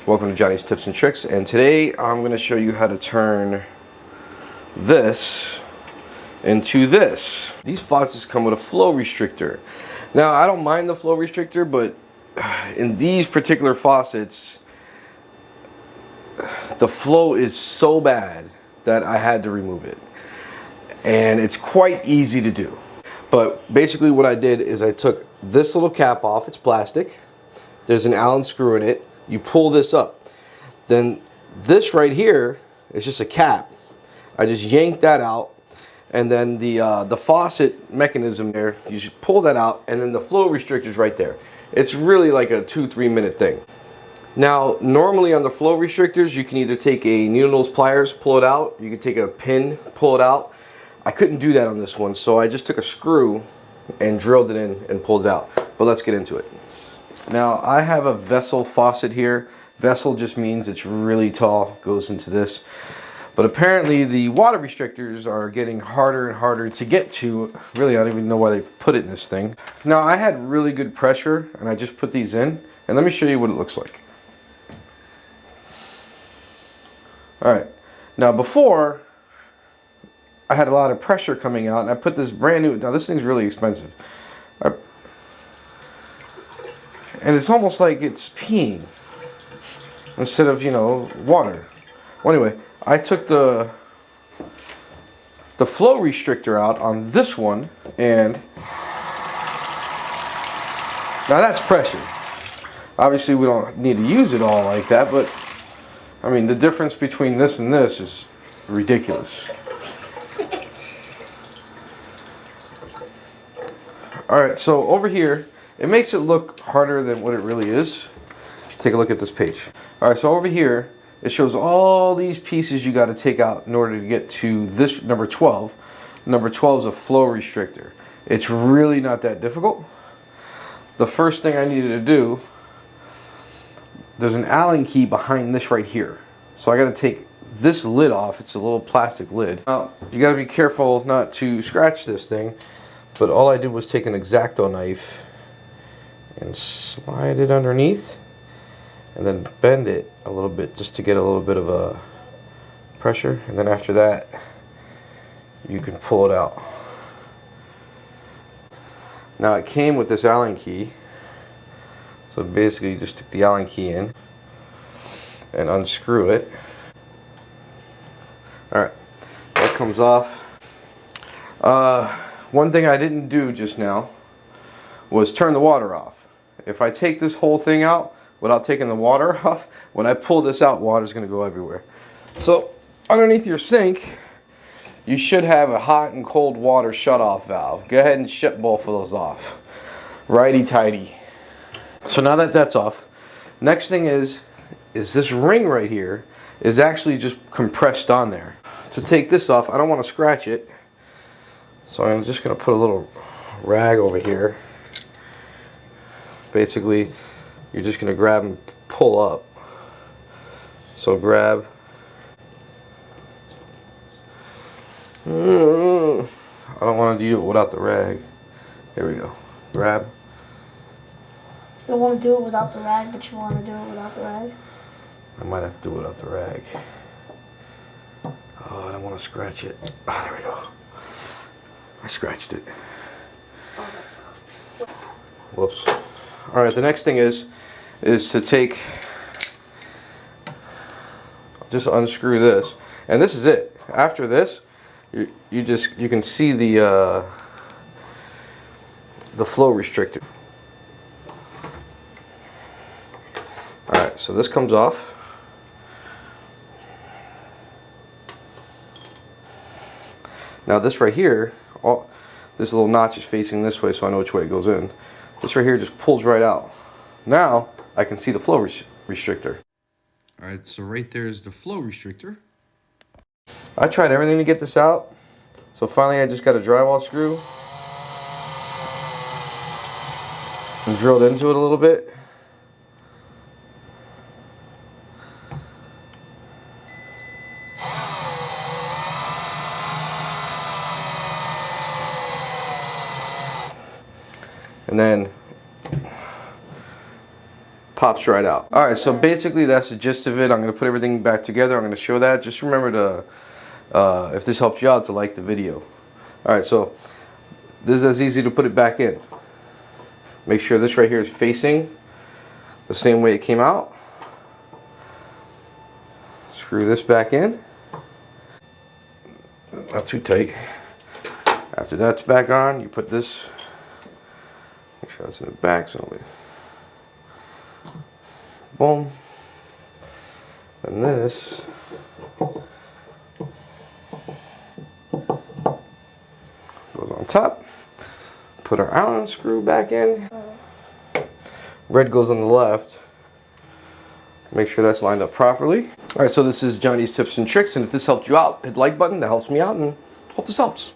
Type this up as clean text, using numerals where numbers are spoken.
Welcome to Johnny's Tips and Tricks, and today I'm going to show you how to turn this into this. These faucets come with a flow restrictor. Now I don't mind the flow restrictor, but in these particular faucets the flow is so bad that I had to remove it, and it's quite easy to do. But basically what I did is I took this little cap off. It's plastic. There's an Allen screw in it. You pull this up. Then this right here is just a cap. I just yanked that out, and then the faucet mechanism there, you should pull that out, and then the flow restrictor's right there. It's really like a 2-3 minute thing. Now normally on the flow restrictors you can either take a needle nose pliers, pull it out. You can take a pin, pull it out. I couldn't do that on this one, so I just took a screw and drilled it in and pulled it out. But let's get into it. Now I have a vessel faucet here. Vessel just means it's really tall, goes into this. But apparently the water restrictors are getting harder and harder to get to. Really, I don't even know why they put it in this thing. Now I had really good pressure and I just put these in, and let me show you what it looks like. Alright, now before I had a lot of pressure coming out, and I put this brand new, now this thing's really expensive. And it's almost like it's peeing instead of, you know, water. Well, anyway, I took the flow restrictor out on this one, and now that's pressure. Obviously we don't need to use it all like that, but I mean the difference between this and this is ridiculous. Alright, so over here, it makes it look harder than what it really is. Take a look at this page. Alright, so over here, it shows all these pieces you got to take out in order to get to this number 12. Number 12 is a flow restrictor. It's really not that difficult. The first thing I needed to do, there's an Allen key behind this right here. So I got to take this lid off. It's a little plastic lid. Now, you got to be careful not to scratch this thing. But all I did was take an X-Acto knife and slide it underneath, and then bend it a little bit just to get a little bit of a pressure, and then after that you can pull it out. Now it came with this Allen key, so basically you just stick the Allen key in and unscrew it. Alright, that comes off. One thing I didn't do just now was turn the water off. If I take this whole thing out without taking the water off, when I pull this out, water's going to go everywhere. So underneath your sink, you should have a hot and cold water shut-off valve. Go ahead and shut both of those off. Righty-tighty. So now that that's off, next thing is this ring right here is actually just compressed on there. To take this off, I don't want to scratch it. So I'm just going to put a little rag over here. Basically, you're just going to grab and pull up. So grab. I don't want to do it without the rag. Here we go. Grab. You don't want to do it without the rag, but you want to do it without the rag? I might have to do it without the rag. Oh, I don't want to scratch it. Oh, there we go. I scratched it. Oh, that sucks. Whoops. Alright, the next thing is to take, just unscrew this, and this is it. After this, you can see the flow restrictor. Alright, so this comes off. Now this right here, this little notch is facing this way, so I know which way it goes in. This right here just pulls right out. Now I can see the flow restrictor. Alright, so right there is the flow restrictor. I tried everything to get this out, so finally I just got a drywall screw and drilled into it a little bit. And then pops right out. All right, so basically that's the gist of it. I'm gonna put everything back together. I'm gonna show that. Just remember to, if this helps you out, to like the video. All right, so this is as easy to put it back in. Make sure this right here is facing the same way it came out. Screw this back in. Not too tight. After that's back on, you put this, make sure that's in the back, so boom. And this goes on top. Put our Allen screw back in. Red goes on the left. Make sure that's lined up properly. All right, so this is Johnny's Tips and Tricks, and if this helped you out, hit the like button. That helps me out, and hope this helps.